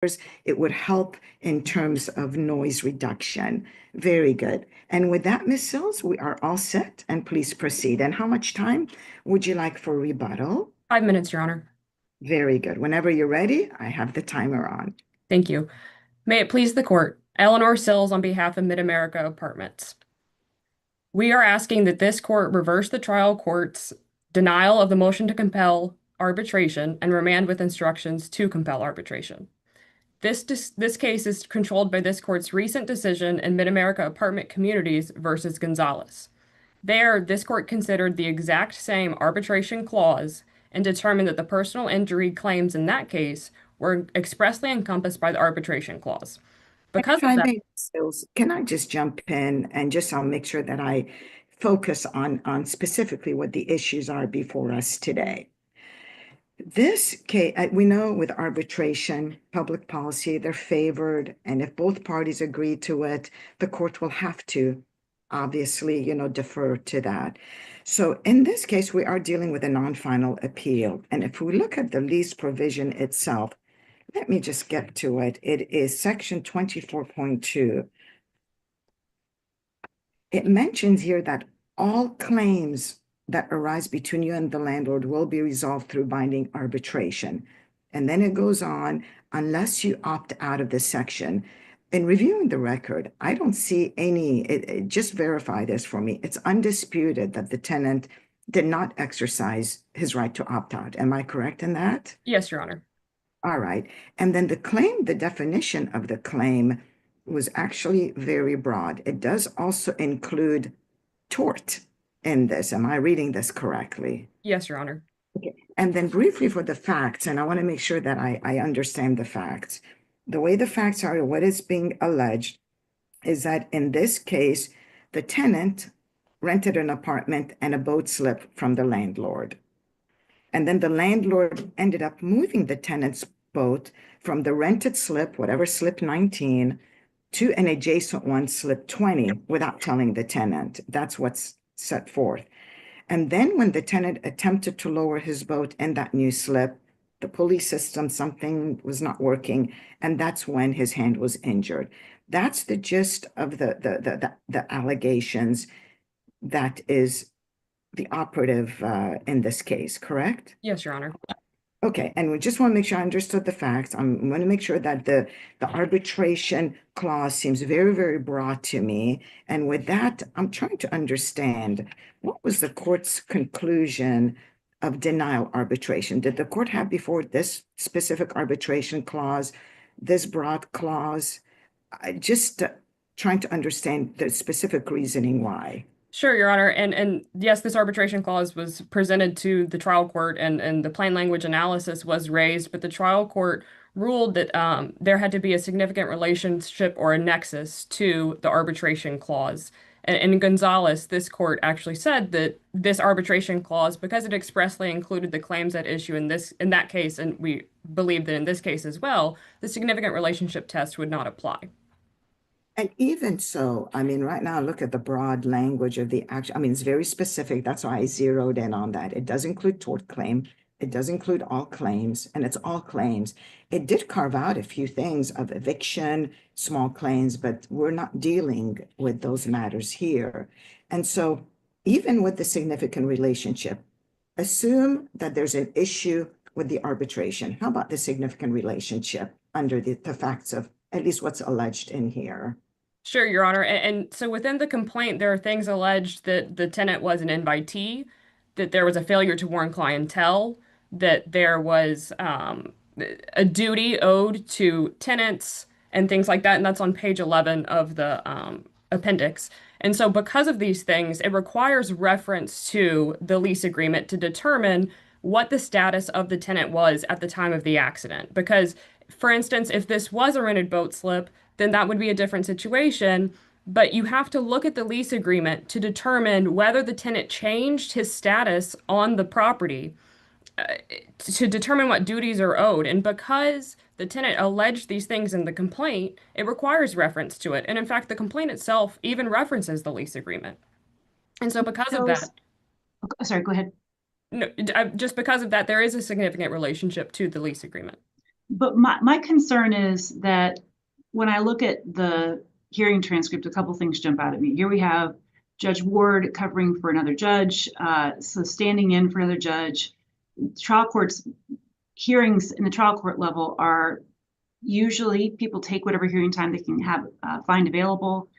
it would help in terms of noise reduction. Very good. And with that, Ms. Sills, we are all set, and please proceed. And how much time would you like for rebuttal? 5 minutes, Your Honor. Very good. Whenever you're ready, I have the timer on. Thank you. May it please the court, Eleanor Sills on behalf of Mid-America Apartments. We are asking that this court reverse the trial court's denial of the motion to compel arbitration and remand with instructions to compel arbitration. This case is controlled by this court's recent decision in Mid-America Apartment Communities versus Gonzalez. There, this court considered the exact same arbitration clause and determined that the personal injury claims in that case were expressly encompassed by the arbitration clause. Because If of I that, may, Sills, can I just jump in and just I'll make sure that I focus on specifically what the issues are before us today. This case, we know with arbitration, public policy, they're favored, and if both parties agree to it, the court will have to obviously, defer to that. So in this case, we are dealing with a non-final appeal. And if we look at the lease provision itself, let me just get to it. It is section 24.2. It mentions here that all claims that arise between you and the landlord will be resolved through binding arbitration. And then it goes on, unless you opt out of this section. In reviewing the record, I don't see any, just verify this for me. It's undisputed that the tenant did not exercise his right to opt out. Am I correct in that? yes, Your Honor. All right. And then the claim, the definition of the claim was actually very broad. It does also include tort in this. Am I reading this correctly? Yes, Your Honor. Okay. And then briefly for the facts, and I want to make sure that I understand the facts. The way the facts are, what is being alleged is that in this case, the tenant rented an apartment and a boat slip from the landlord. And then the landlord ended up moving the tenant's boat from the rented slip, whatever slip 19, to an adjacent one, slip 20, without telling the tenant. That's what's set forth. And then when the tenant attempted to lower his boat in that new slip, the pulley system, something was not working, and that's when his hand was injured. That's the gist of the allegations that is the operative in this case, correct? Yes, Your Honor. Okay, and we just want to make sure I understood the facts. I'm going to make sure that the arbitration clause seems very, very broad to me. And with that, I'm trying to understand what was the court's conclusion of denial arbitration? Did the court have before this specific arbitration clause, this broad clause? Just trying to understand the specific reasoning why. Sure, Your Honor. And yes, this arbitration clause was presented to the trial court and the plain language analysis was raised, but the trial court ruled that there had to be a significant relationship or a nexus to the arbitration clause. And in Gonzalez, this court actually said that this arbitration clause, because it expressly included the claims at issue in that case, and we believe that in this case as well, the significant relationship test would not apply. And even so, I mean, right now, look at the broad language of the action. I mean, it's very specific. That's why I zeroed in on that. It does include tort claim. It does include all claims, and it's all claims. It did carve out a few things of eviction, small claims, but we're not dealing with those matters here. And so even with the significant relationship, assume that there's an issue with the arbitration. How about the significant relationship under the facts of at least what's alleged in here? Sure, Your Honor. And so within the complaint, there are things alleged that the tenant was an invitee, that there was a failure to warn clientele, that there was a duty owed to tenants and things like that. And that's on page 11 of the appendix. And so because of these things, it requires reference to the lease agreement to determine what the status of the tenant was at the time of the accident. Because, for instance, if this was a rented boat slip, then that would be a different situation. But you have to look at the lease agreement to determine whether the tenant changed his status on the property to determine what duties are owed. And because the tenant alleged these things in the complaint, it requires reference to it. And in fact, the complaint itself even references the lease agreement. And so because of that, Sorry, go ahead. no, just because of that, there is a significant relationship to the lease agreement. But my concern is that when I look at the hearing transcript, a couple things jump out at me. Here we have Judge Ward covering for another judge, so standing in for another judge. Trial courts hearings in the trial court level are usually people take whatever hearing time they can have find available.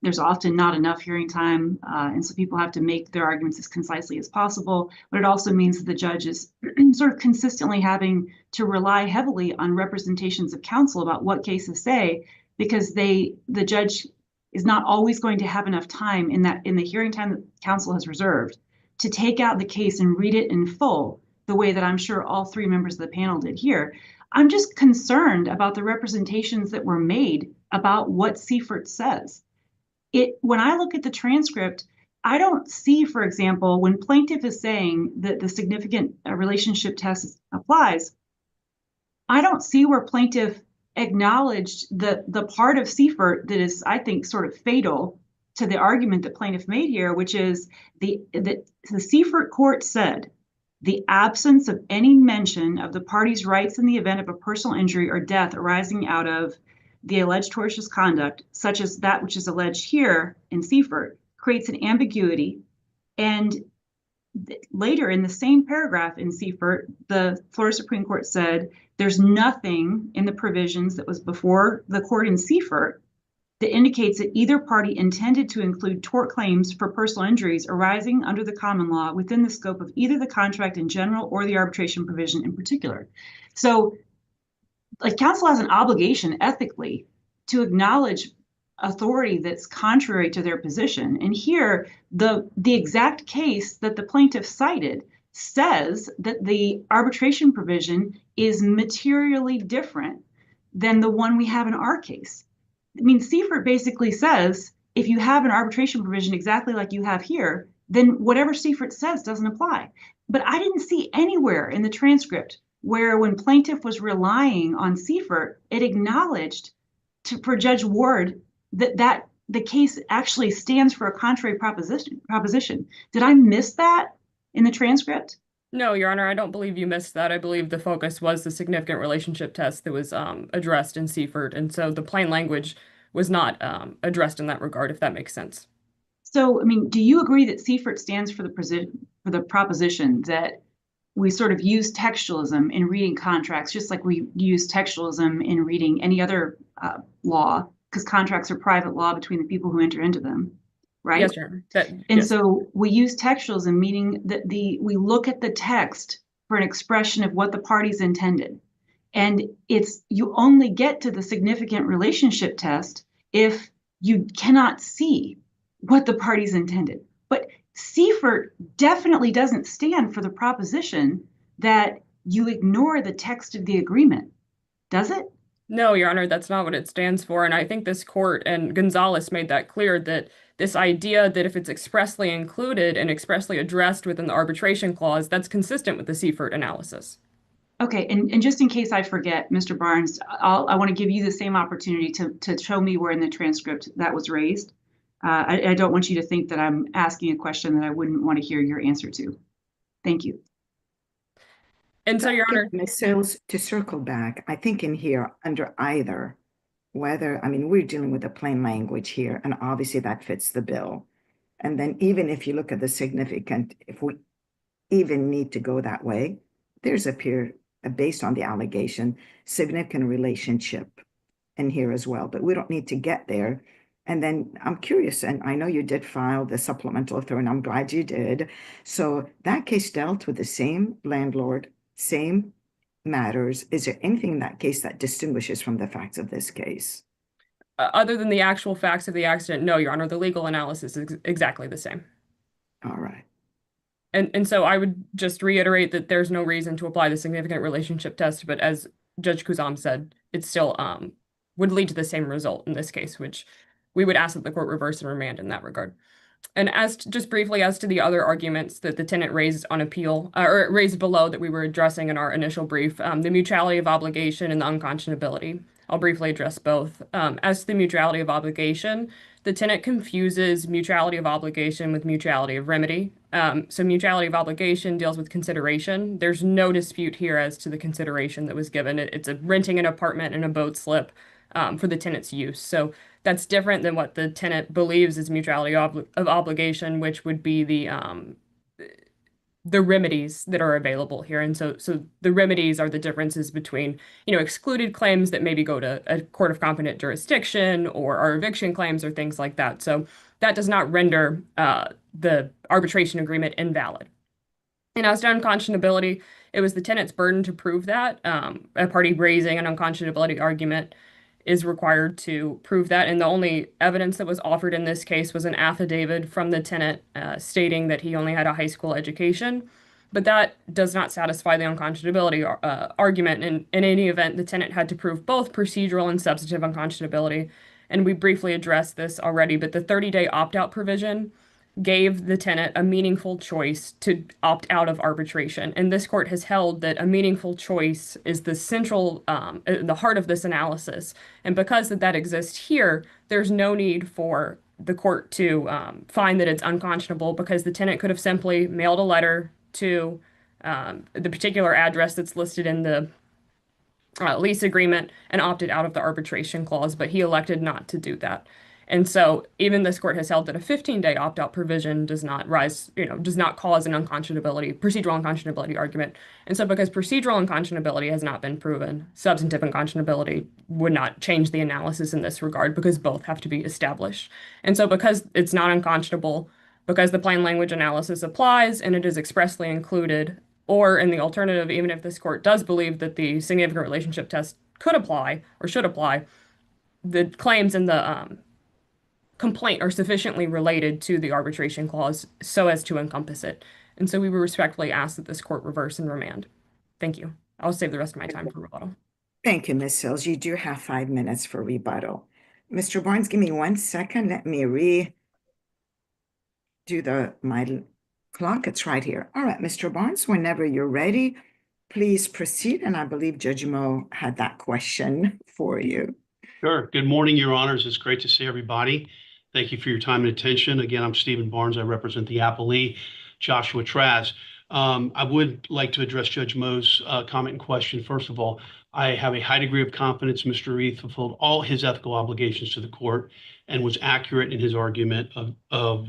There's often not enough hearing time, and so people have to make their arguments as concisely as possible. But it also means that the judge is sort of consistently having to rely heavily on representations of counsel about what cases say, because the judge is not always going to have enough time in the hearing time that counsel has reserved to take out the case and read it in full, the way that I'm sure all three members of the panel did here. I'm just concerned about the representations that were made about what Seifert says. When I look at the transcript, I don't see, for example, when plaintiff is saying that the significant relationship test applies, I don't see where plaintiff acknowledged the part of Seifert that is, I think, sort of fatal to the argument that plaintiff made here, which is the Seifert court said the absence of any mention of the party's rights in the event of a personal injury or death arising out of the alleged tortious conduct, such as that which is alleged here in Seifert, creates an ambiguity. And later in the same paragraph in Seifert, the Florida Supreme Court said there's nothing in the provisions that was before the court in Seifert that indicates that either party intended to include tort claims for personal injuries arising under the common law within the scope of either the contract in general or the arbitration provision in particular. So, like, counsel has an obligation ethically to acknowledge authority that's contrary to their position. And here, the exact case that the plaintiff cited says that the arbitration provision is materially different than the one we have in our case. I mean, Seifert basically says, if you have an arbitration provision exactly like you have here, then whatever Seifert says doesn't apply. But I didn't see anywhere in the transcript where when plaintiff was relying on Seifert, it acknowledged for Judge Ward that the case actually stands for a contrary proposition. Did I miss that in the transcript? No, Your Honor, I don't believe you missed that. I believe the focus was the significant relationship test that was addressed in Seifert, and so the plain language was not addressed in that regard, if that makes sense. So, I mean, do you agree that Seifert stands for the proposition that we sort of use textualism in reading contracts, just like we use textualism in reading any other law, because contracts are private law between the people who enter into them, right? Yes, Your Honor. And so we use textualism, meaning that we look at the text for an expression of what the parties intended. And you only get to the significant relationship test if you cannot see what the parties intended. But Seifert definitely doesn't stand for the proposition that you ignore the text of the agreement, does it? No, Your Honor, that's not what it stands for. And I think this court and Gonzalez made that clear, that this idea that if it's expressly included and expressly addressed within the arbitration clause, that's consistent with the Seifert analysis. Okay, and just in case I forget, Mr. Barnes, I want to give you the same opportunity to show me where in the transcript that was raised. I don't want you to think that I'm asking a question that I wouldn't want to hear your answer to. Thank you. And so, Your Honor, Ms. Sills, to circle back, I think in here, under either, whether, I mean, we're dealing with the plain language here, and obviously that fits the bill. And then even if you look at the significant, if we even need to go that way, there's based on the allegation, significant relationship in here as well, but we don't need to get there. And then I'm curious, and I know you did file the supplemental authority, and I'm glad you did. So that case dealt with the same landlord, same matters. Is there anything in that case that distinguishes from the facts of this case? other than the actual facts of the accident, no, Your Honor, the legal analysis is exactly the same. All right. And so I would just reiterate that there's no reason to apply the significant relationship test, but as Judge Kuzam said, it still would lead to the same result in this case, which we would ask that the court reverse and remand in that regard. And just briefly as to the other arguments that the tenant raised on appeal, or raised below that we were addressing in our initial brief, the mutuality of obligation and the unconscionability. I'll briefly address both. As to the mutuality of obligation, the tenant confuses mutuality of obligation with mutuality of remedy. So mutuality of obligation deals with consideration. There's no dispute here as to the consideration that was given. It's a renting an apartment and a boat slip for the tenant's use. So that's different than what the tenant believes is mutuality of obligation, which would be the remedies that are available here. And so the remedies are the differences between, excluded claims that maybe go to a court of competent jurisdiction or our eviction claims or things like that. So that does not render the arbitration agreement invalid. And as to unconscionability, it was the tenant's burden to prove that. A party raising an unconscionability argument is required to prove that. And the only evidence that was offered in this case was an affidavit from the tenant stating that he only had a high school education. But that does not satisfy the unconscionability argument. And in any event, the tenant had to prove both procedural and substantive unconscionability. And we briefly addressed this already, but the 30-day opt-out provision gave the tenant a meaningful choice to opt out of arbitration. And this court has held that a meaningful choice is the central, the heart of this analysis. And because that exists here, there's no need for the court to find that it's unconscionable because the tenant could have simply mailed a letter to the particular address that's listed in the lease agreement and opted out of the arbitration clause, but he elected not to do that. And so even this court has held that a 15-day opt-out provision does not does not cause an procedural unconscionability argument. And so because procedural unconscionability has not been proven, substantive unconscionability would not change the analysis in this regard because both have to be established. And so because it's not unconscionable, because the plain language analysis applies and it is expressly included, or in the alternative, even if this court does believe that the significant relationship test could apply or should apply, the claims in the complaint are sufficiently related to the arbitration clause so as to encompass it. And so we would respectfully ask that this court reverse and remand. Thank you. I'll save the rest of my time for rebuttal. Thank you, Ms. Sills. You do have 5 minutes for rebuttal. Mr. Barnes, give me 1 second. Let me redo my clock. It's right here. All right, Mr. Barnes, whenever you're ready, please proceed. And I believe Judge Moe had that question for you. Sure. Good morning, Your Honors. It's great to see everybody. Thank you for your time and attention. Again, I'm Stephen Barnes. I represent the Appellee, Joshua Traz. I would like to address Judge Moe's comment and question. First of all, I have a high degree of confidence Mr. Reith fulfilled all his ethical obligations to the court and was accurate in his argument of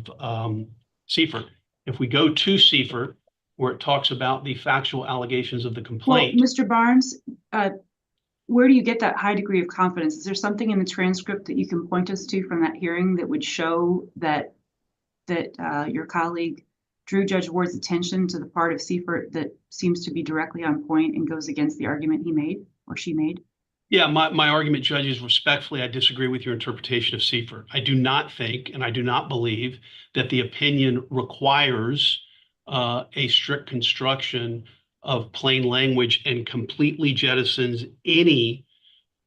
Seifert. If we go to Seifert, where it talks about the factual allegations of the complaint. Well, Mr. Barnes, where do you get that high degree of confidence? Is there something in the transcript that you can point us to from that hearing that would show that your colleague drew Judge Ward's attention to the part of Seifert that seems to be directly on point and goes against the argument he made or she made? Yeah, my argument, Judge, is respectfully, I disagree with your interpretation of Seifert. I do not think, and I do not believe, that the opinion requires a strict construction of plain language and completely jettisons any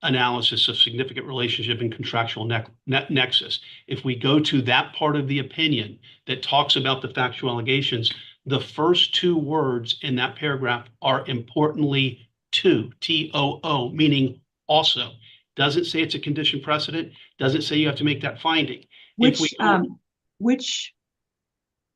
analysis of significant relationship and contractual nexus. If we go to that part of the opinion that talks about the factual allegations, the first 2 words in that paragraph are importantly to, T-O-O, meaning also. Doesn't say it's a condition precedent, doesn't say you have to make that finding. Which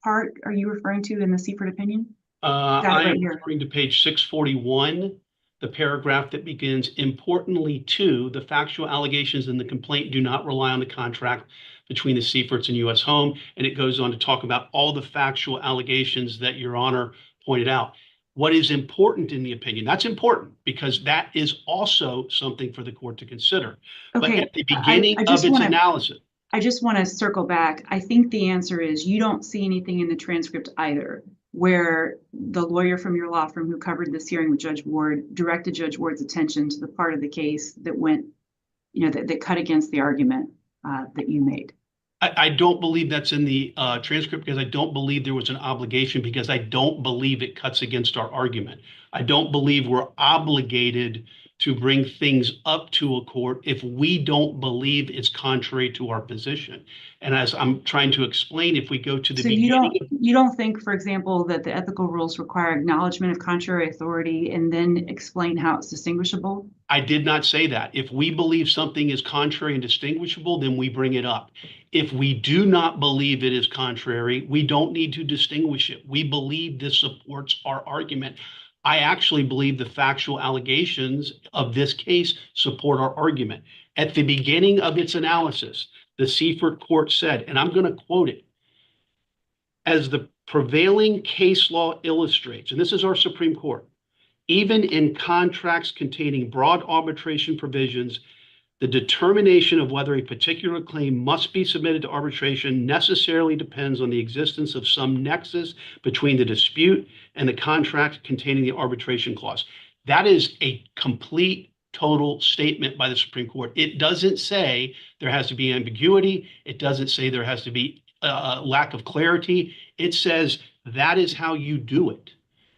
part are you referring to in the Seifert opinion? I am referring to page 641, the paragraph that begins, importantly to, the factual allegations in the complaint do not rely on the contract between the Seiferts and U.S. Home. And it goes on to talk about all the factual allegations that Your Honor pointed out. What is important in the opinion? That's important because that is also something for the court to consider. Okay. But at the beginning of its analysis. I just want to circle back. I think the answer is you don't see anything in the transcript either where the lawyer from your law firm who covered this hearing with Judge Ward directed Judge Ward's attention to the part of the case that went, that cut against the argument that you made. I don't believe that's in the transcript because I don't believe there was an obligation because I don't believe it cuts against our argument. I don't believe we're obligated to bring things up to a court if we don't believe it's contrary to our position. And as I'm trying to explain, if we go to the So beginning, you don't think, for example, that the ethical rules require acknowledgement of contrary authority and then explain how it's distinguishable? I did not say that. If we believe something is contrary and distinguishable, then we bring it up. If we do not believe it is contrary, we don't need to distinguish it. We believe this supports our argument. I actually believe the factual allegations of this case support our argument. At the beginning of its analysis, the Seifert court said, and I'm going to quote it, as the prevailing case law illustrates, and this is our Supreme Court, even in contracts containing broad arbitration provisions, the determination of whether a particular claim must be submitted to arbitration necessarily depends on the existence of some nexus between the dispute and the contract containing the arbitration clause. That is a complete, total statement by the Supreme Court. It doesn't say there has to be ambiguity. It doesn't say there has to be a lack of clarity. It says that is how you do it.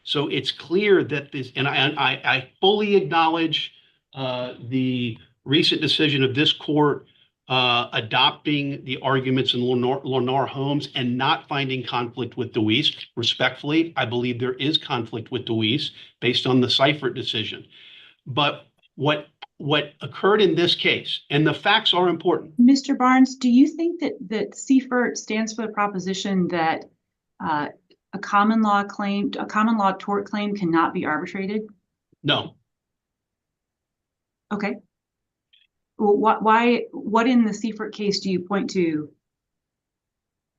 So it's clear that this, and I fully acknowledge the recent decision of this court adopting the arguments in Lennar Holmes and not finding conflict with DeWeese. Respectfully, I believe there is conflict with DeWeese based on the Seifert decision. But what occurred in this case, and the facts are important. Mr. Barnes, do you think that Seifert stands for the proposition that a common law tort claim cannot be arbitrated? No. Okay. Well, what in the Seifert case do you point to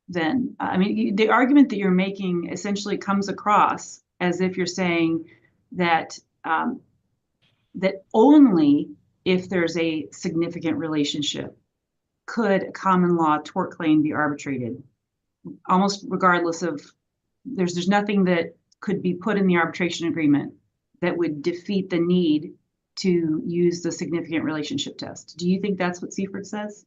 then? I mean, the argument that you're making essentially comes across as if you're saying that that only if there's a significant relationship could a common law tort claim be arbitrated, almost regardless of there's nothing that could be put in the arbitration agreement that would defeat the need to use the significant relationship test. Do you think that's what Seifert says?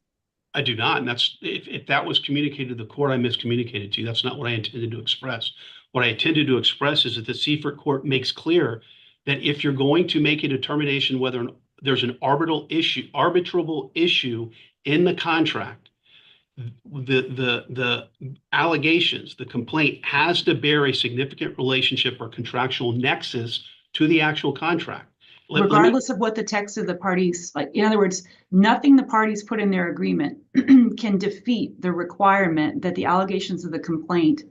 I do not. And that's, if that was communicated to the court, I miscommunicated to you. That's not what I intended to express. What I intended to express is that the Seifert court makes clear that if you're going to make a determination whether there's an arbitrable issue in the contract, the allegations, the complaint has to bear a significant relationship or contractual nexus to the actual contract. Regardless of what the text of the parties, like, in other words, nothing the parties put in their agreement can defeat the requirement that the allegations of the complaint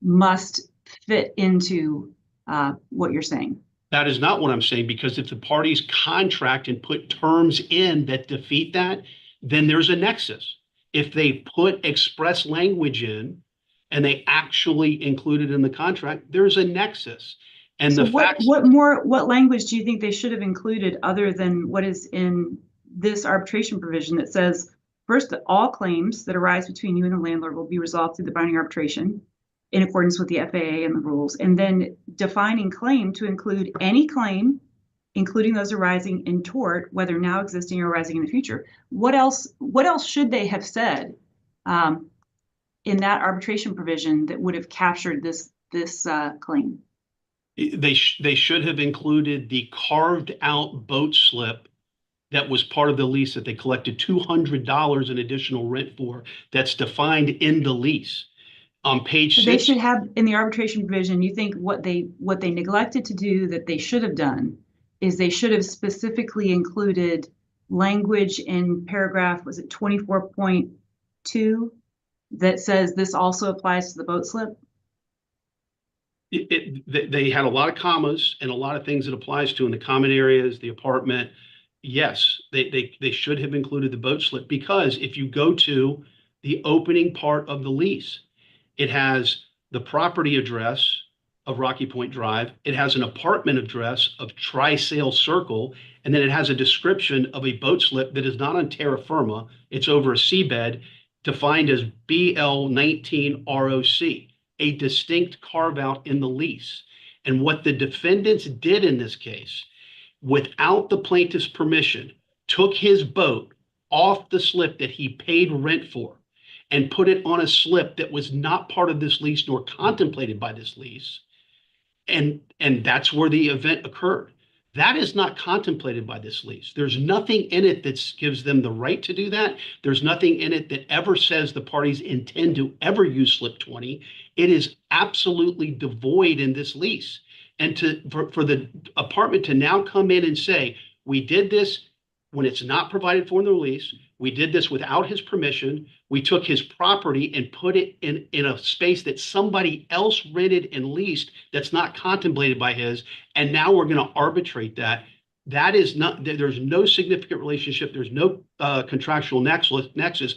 must fit into what you're saying. That is not what I'm saying, because if the parties contract and put terms in that defeat that, then there's a nexus. If they put express language in and they actually include it in the contract, there's a nexus. And so the what language do you think they should have included other than what is in this arbitration provision that says, first, that all claims that arise between you and the landlord will be resolved through the binding arbitration in accordance with the FAA and the rules, and then defining claim to include any claim, including those arising in tort, whether now existing or arising in the future. What else should they have said in that arbitration provision that would have captured this claim? They should have included the carved out boat slip that was part of the lease that they collected $200 in additional rent for, that's defined in the lease. On page 6, they should have in the arbitration provision. You think what they neglected to do that they should have done is they should have specifically included language in paragraph, was it 24.2, that says this also applies to the boat slip? They had a lot of commas and a lot of things it applies to in the common areas, the apartment. Yes, they should have included the boat slip, because if you go to the opening part of the lease, it has the property address of Rocky Point Drive. It has an apartment address of Tri-Sail Circle, and then it has a description of a boat slip that is not on terra firma. It's over a seabed, defined as BL19 ROC, a distinct carve out in the lease. And what the defendants did in this case, without the plaintiff's permission, took his boat off the slip that he paid rent for and put it on a slip that was not part of this lease nor contemplated by this lease. And that's where the event occurred. That is not contemplated by this lease. There's nothing in it that gives them the right to do that. There's nothing in it that ever says the parties intend to ever use slip 20. It is absolutely devoid in this lease. And for the apartment to now come in and say, we did this when it's not provided for in the lease, we did this without his permission, we took his property and put it in a space that somebody else rented and leased that's not contemplated by his, and now we're going to arbitrate that. That is not, there's no significant relationship, there's no contractual nexus.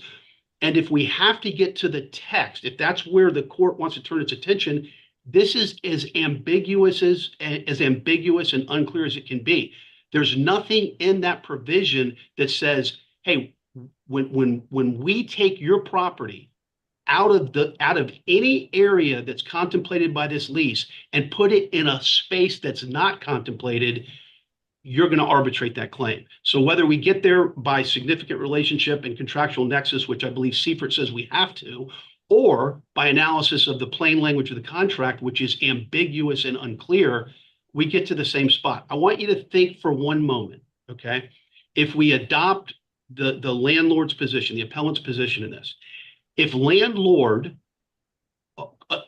And if we have to get to the text, if that's where the court wants to turn its attention, this is as ambiguous and unclear as it can be. There's nothing in that provision that says, hey, when we take your property out of any area that's contemplated by this lease and put it in a space that's not contemplated, you're going to arbitrate that claim. So whether we get there by significant relationship and contractual nexus, which I believe Seifert says we have to, or by analysis of the plain language of the contract, which is ambiguous and unclear, we get to the same spot. I want you to think for one moment, okay? If we adopt the landlord's position, the appellant's position in this, if landlord,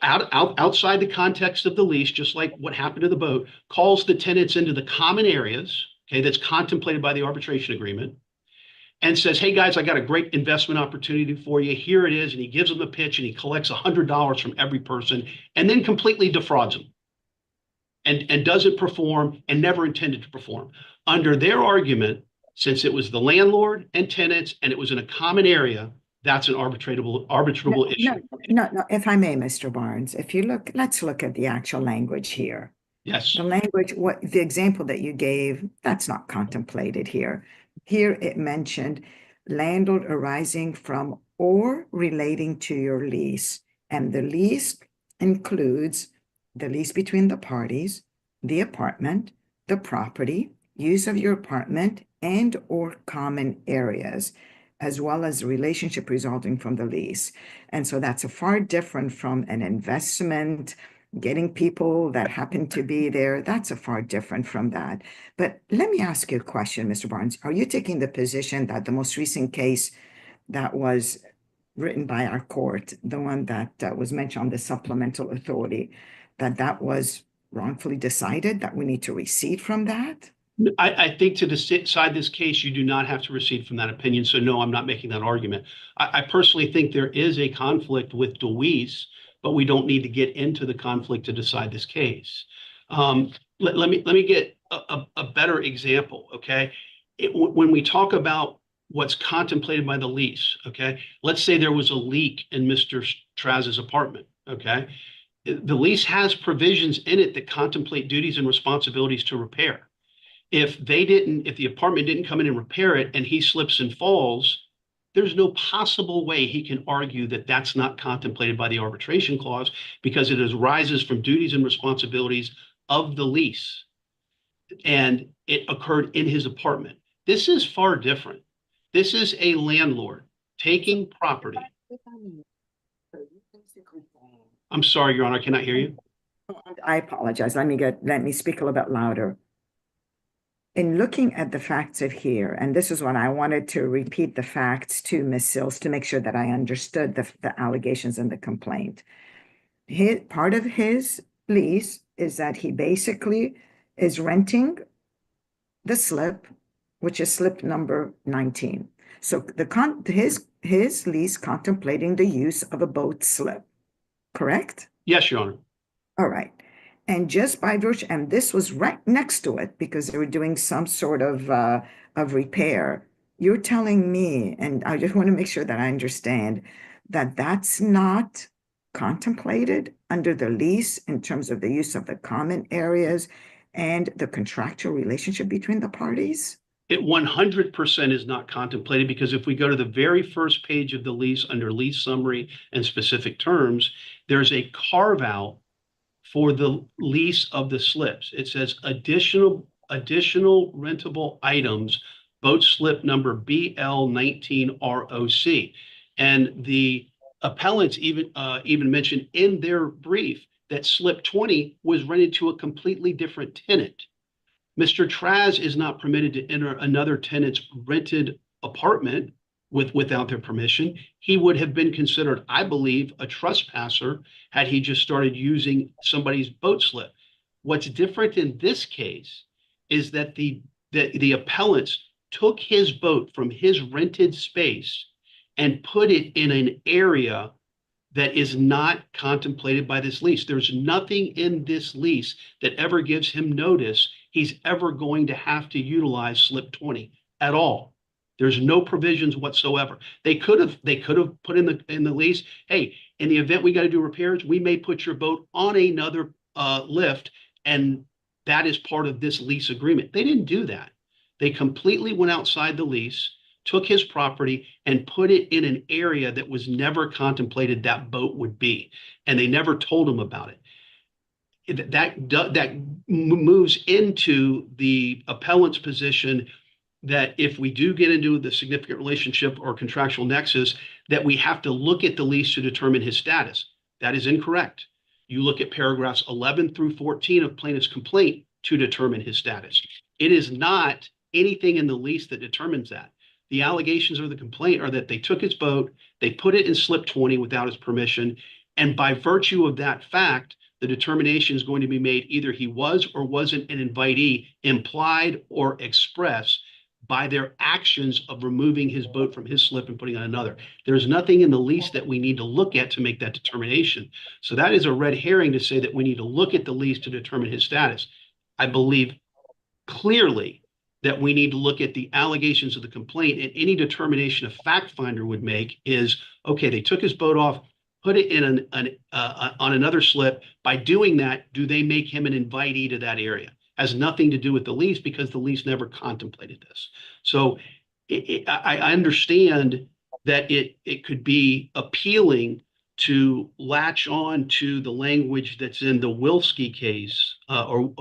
outside the context of the lease, just like what happened to the boat, calls the tenants into the common areas, okay, that's contemplated by the arbitration agreement, and says, hey guys, I got a great investment opportunity for you. Here it is. And he gives them a pitch and he collects $100 from every person and then completely defrauds them and doesn't perform and never intended to perform. Under their argument, since it was the landlord and tenants and it was in a common area, that's an arbitrable issue. No, if I may, Mr. Barnes, if you look, let's look at the actual language here. Yes. The language, the example that you gave, that's not contemplated here. Here it mentioned landlord arising from or relating to your lease. And the lease includes the lease between the parties, the apartment, the property, use of your apartment, and or common areas, as well as the relationship resulting from the lease. And so that's a far different from an investment, getting people that happen to be there. That's a far different from that. But let me ask you a question, Mr. Barnes. Are you taking the position that the most recent case that was written by our court, the one that was mentioned on the supplemental authority, that was wrongfully decided, that we need to recede from that? I think to decide this case, you do not have to recede from that opinion. So no, I'm not making that argument. I personally think there is a conflict with DeWeese, but we don't need to get into the conflict to decide this case. Let me get a better example, okay? When we talk about what's contemplated by the lease, okay? Let's say there was a leak in Mr. Traz's apartment, okay? The lease has provisions in it that contemplate duties and responsibilities to repair. If the apartment didn't come in and repair it and he slips and falls, there's no possible way he can argue that that's not contemplated by the arbitration clause because it arises from duties and responsibilities of the lease. And it occurred in his apartment. This is far different. This is a landlord taking property. I'm sorry, Your Honor, I cannot hear you. I apologize. Let me speak a little bit louder. In looking at the facts of here, and this is what I wanted to repeat the facts to Ms. Sills to make sure that I understood the allegations and the complaint. Part of his lease is that he basically is renting the slip, which is slip number 19. So his lease contemplating the use of a boat slip, correct? Yes, Your Honor. All right. And just by virtue, and this was right next to it because they were doing some sort of repair. You're telling me, and I just want to make sure that I understand, that that's not contemplated under the lease in terms of the use of the common areas and the contractual relationship between the parties? It 100% is not contemplated because if we go to the very first page of the lease under lease summary and specific terms, there's a carve out for the lease of the slips. It says additional rentable items, boat slip number BL19ROC. And the appellants even mentioned in their brief that slip 20 was rented to a completely different tenant. Mr. Traz is not permitted to enter another tenant's rented apartment without their permission. He would have been considered, I believe, a trespasser had he just started using somebody's boat slip. What's different in this case is that the appellants took his boat from his rented space and put it in an area that is not contemplated by this lease. There's nothing in this lease that ever gives him notice he's ever going to have to utilize slip 20 at all. There's no provisions whatsoever. They could have put in the lease, hey, in the event we got to do repairs, we may put your boat on another lift, and that is part of this lease agreement. They didn't do that. They completely went outside the lease, took his property and put it in an area that was never contemplated that boat would be. And they never told him about it. That moves into the appellant's position that if we do get into the significant relationship or contractual nexus, that we have to look at the lease to determine his status. That is incorrect. You look at paragraphs 11 through 14 of plaintiff's complaint to determine his status. It is not anything in the lease that determines that. The allegations of the complaint are that they took his boat, they put it in slip 20 without his permission, and by virtue of that fact, the determination is going to be made either he was or wasn't an invitee, implied or expressed by their actions of removing his boat from his slip and putting on another. There's nothing in the lease that we need to look at to make that determination. So that is a red herring to say that we need to look at the lease to determine his status. I believe clearly that we need to look at the allegations of the complaint, and any determination a fact finder would make is, okay, they took his boat off, put it in on another slip. By doing that, do they make him an invitee to that area? Has nothing to do with the lease because the lease never contemplated this. So I understand that it could be appealing to latch on to the language that's in the Wilski case or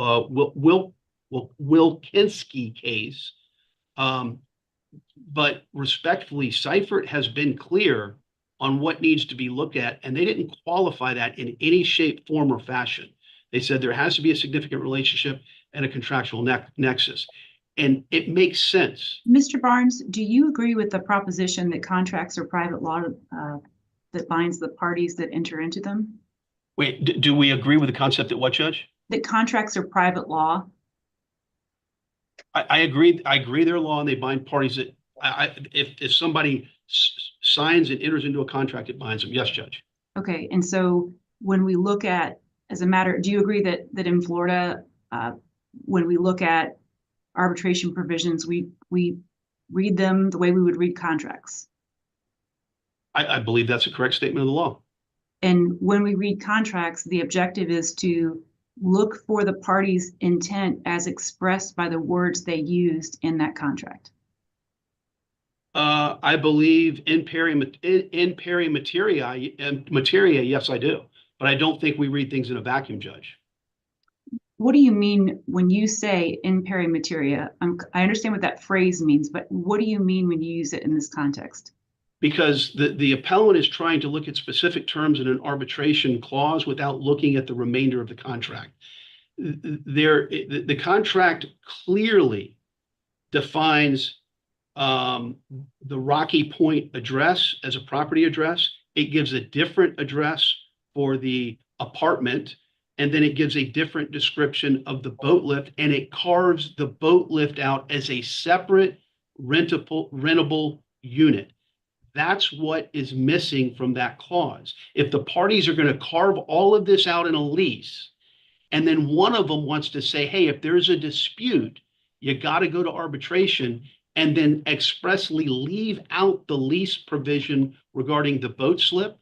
Wilkinski case. But respectfully, Seifert has been clear on what needs to be looked at, and they didn't qualify that in any shape, form, or fashion. They said there has to be a significant relationship and a contractual nexus. And it makes sense. Mr. Barnes, do you agree with the proposition that contracts are private law that binds the parties that enter into them? Wait, do we agree with the concept that what, Judge? That contracts are private law? I agree. I agree they're law and they bind parties that if somebody signs and enters into a contract, it binds them. Yes, Judge. Okay. And so when we look at, as a matter, do you agree that in Florida, when we look at arbitration provisions, we read them the way we would read contracts? I believe that's a correct statement of the law. And when we read contracts, the objective is to look for the party's intent as expressed by the words they used in that contract. I believe in peri materia, yes, I do. But I don't think we read things in a vacuum, Judge. What do you mean when you say in peri materia? I understand what that phrase means, but what do you mean when you use it in this context? Because the appellant is trying to look at specific terms in an arbitration clause without looking at the remainder of the contract. The contract clearly defines the Rocky Point address as a property address. It gives a different address for the apartment, and then it gives a different description of the boat lift, and it carves the boat lift out as a separate rentable unit. That's what is missing from that clause. If the parties are going to carve all of this out in a lease, and then one of them wants to say, hey, if there's a dispute, you got to go to arbitration, and then expressly leave out the lease provision regarding the boat slip,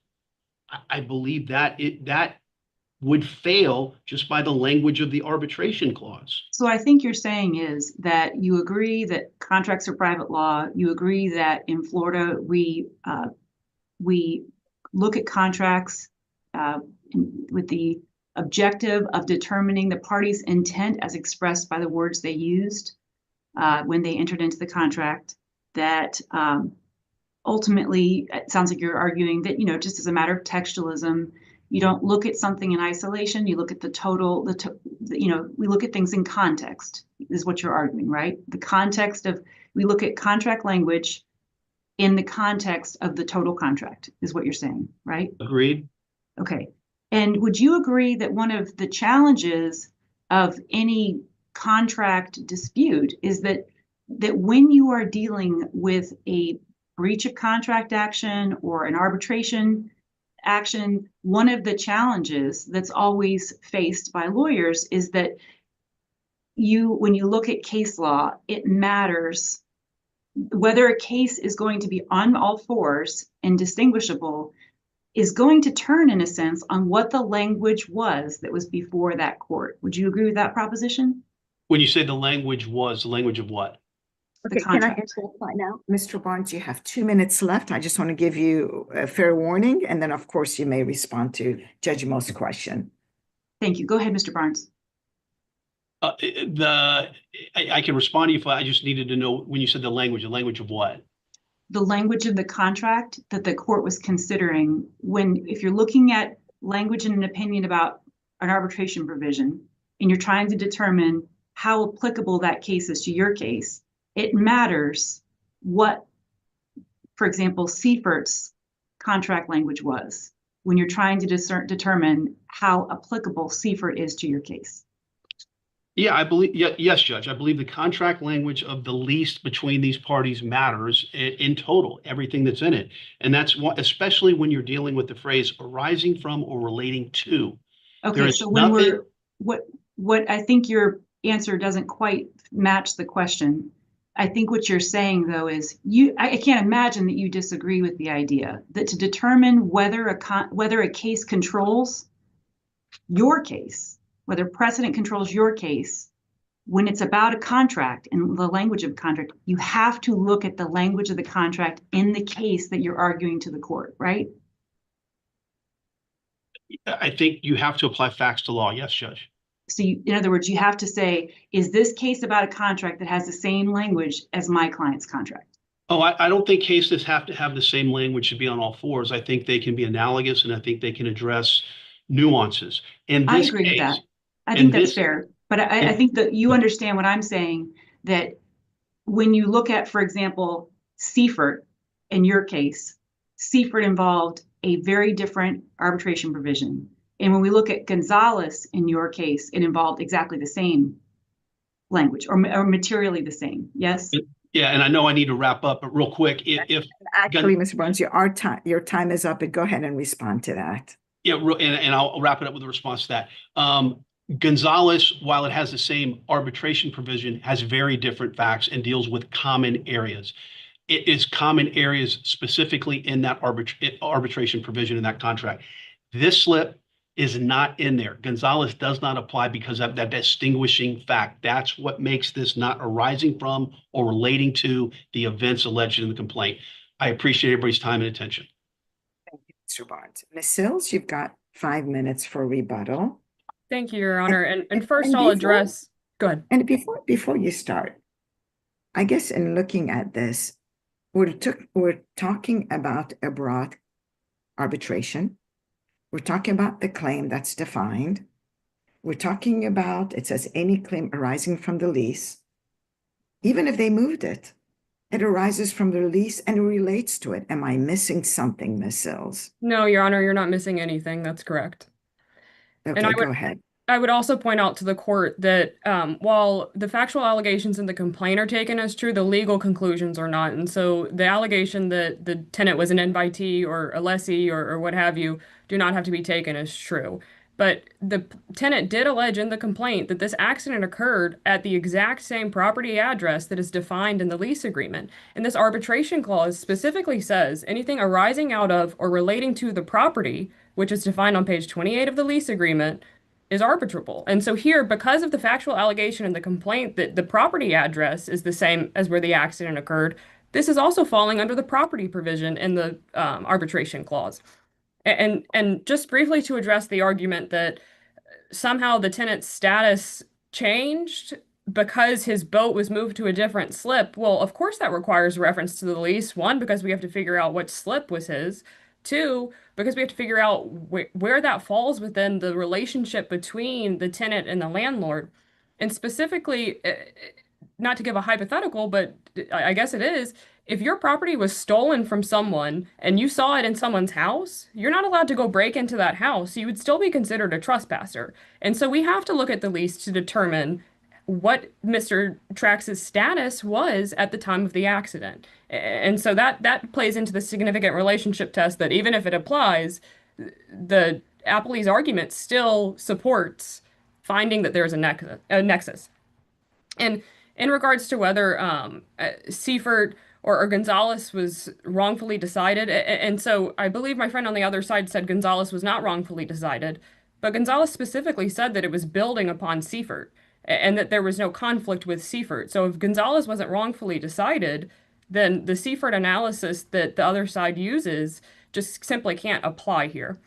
I believe that that would fail just by the language of the arbitration clause. So I think you're saying is that you agree that contracts are private law. You agree that in Florida, we look at contracts with the objective of determining the party's intent as expressed by the words they used when they entered into the contract. That ultimately, it sounds like you're arguing that, just as a matter of textualism, you don't look at something in isolation. You look at the total, we look at things in context. is what you're arguing, right? The context of, we look at contract language in the context of the total contract is what you're saying, right? Agreed? Okay. And would you agree that one of the challenges of any contract dispute is that when you are dealing with a breach of contract action or an arbitration action, one of the challenges that's always faced by lawyers is that when you look at case law, it matters whether a case is going to be on all fours and distinguishable is going to turn, in a sense, on what the language was that was before that court. Would you agree with that proposition? When you say the language was, the language of what? Okay, can I interrupt right now? Mr. Barnes, you have 2 minutes left. I just want to give you a fair warning, and then, of course, you may respond to Judge Mo's question. Thank you. Go ahead, Mr. Barnes. I can respond to you if I just needed to know when you said the language of what? The language of the contract that the court was considering if you're looking at language in an opinion about an arbitration provision and you're trying to determine how applicable that case is to your case, it matters what, for example, Seifert's contract language was when you're trying to determine how applicable Seifert is to your case. Yeah, I believe, yes, Judge. I believe the contract language of the lease between these parties matters in total, everything that's in it. And that's what, especially when you're dealing with the phrase arising from or relating to. Okay, so when what I think your answer doesn't quite match the question. I think what you're saying, though, is I can't imagine that you disagree with the idea that to determine whether a case controls your case, whether precedent controls your case, when it's about a contract and the language of contract, you have to look at the language of the contract in the case that you're arguing to the court, right? I think you have to apply facts to law. Yes, Judge. So in other words, you have to say, is this case about a contract that has the same language as my client's contract? Oh, I don't think cases have to have the same language to be on all fours. I think they can be analogous, and I think they can address nuances. I agree with that. I think that's fair. But I think that you understand what I'm saying, that when you look at, for example, Seifert, in your case, Seifert involved a very different arbitration provision. And when we look at Gonzalez, in your case, it involved exactly the same language or materially the same. Yes? Yeah, and I know I need to wrap up, but real quick, Actually, Mr. Barnes, your time is up, but go ahead and respond to that. Yeah, and I'll wrap it up with a response to that. Gonzalez, while it has the same arbitration provision, has very different facts and deals with common areas. It is common areas specifically in that arbitration provision in that contract. This slip is not in there. Gonzalez does not apply because of that distinguishing fact. That's what makes this not arising from or relating to the events alleged in the complaint. I appreciate everybody's time and attention. Thank you, Mr. Barnes. Ms. Sills, you've got 5 minutes for rebuttal. Thank you, Your Honor. And first I'll address, go ahead. And before you start, I guess in looking at this, we're talking about a broad arbitration. We're talking about the claim that's defined. We're talking about, it says any claim arising from the lease. Even if they moved it, it arises from the lease and relates to it. Am I missing something, Ms. Sills? No, Your Honor, you're not missing anything. That's correct. Okay, go ahead. I would also point out to the court that while the factual allegations in the complaint are taken as true, the legal conclusions are not. And so the allegation that the tenant was an invitee or a lessee or what have you do not have to be taken as true. But the tenant did allege in the complaint that this accident occurred at the exact same property address that is defined in the lease agreement. And this arbitration clause specifically says anything arising out of or relating to the property, which is defined on page 28 of the lease agreement, is arbitrable. And so here, because of the factual allegation in the complaint that the property address is the same as where the accident occurred, this is also falling under the property provision in the arbitration clause. And just briefly to address the argument that somehow the tenant's status changed because his boat was moved to a different slip, well, of course that requires reference to the lease. One, because we have to figure out what slip was his. Two, because we have to figure out where that falls within the relationship between the tenant and the landlord. And specifically, not to give a hypothetical, but I guess it is, if your property was stolen from someone and you saw it in someone's house, you're not allowed to go break into that house. You would still be considered a trespasser. And so we have to look at the lease to determine what Mr. Trax's status was at the time of the accident. And so that plays into the significant relationship test that even if it applies, the Appellee's argument still supports finding that there's a nexus. And in regards to whether Seifert or Gonzalez was wrongfully decided, and so I believe my friend on the other side said Gonzalez was not wrongfully decided, but Gonzalez specifically said that it was building upon Seifert and that there was no conflict with Seifert. So if Gonzalez wasn't wrongfully decided, then the Seifert analysis that the other side uses just simply can't apply here.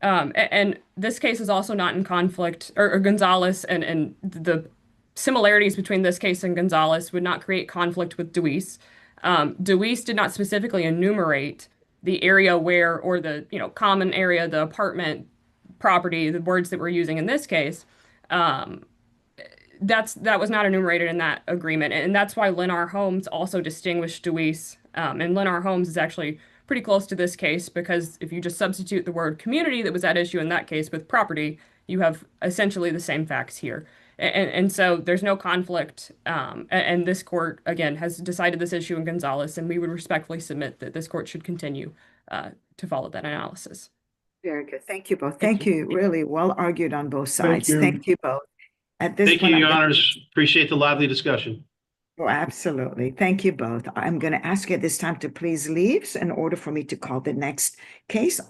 And this case is also not in conflict, or Gonzalez and the similarities between this case and Gonzalez would not create conflict with Deweese. Deweese did not specifically enumerate the area where, or the common area, the apartment property, the words that we're using in this case. That was not enumerated in that agreement, and that's why Lennar Homes also distinguished Deweese. And Lennar Homes is actually pretty close to this case because if you just substitute the word community that was at issue in that case with property, you have essentially the same facts here. And so there's no conflict. And this court, again, has decided this issue in Gonzalez, and we would respectfully submit that this court should continue to follow that analysis. Very good. Thank you both. Thank you. Really well argued on both sides. you. Thank you both. At this Thank you, point, Your Honors. Appreciate the lively discussion. Oh, absolutely. Thank you both. I'm going to ask you at this time to please leave in order for me to call the next case on.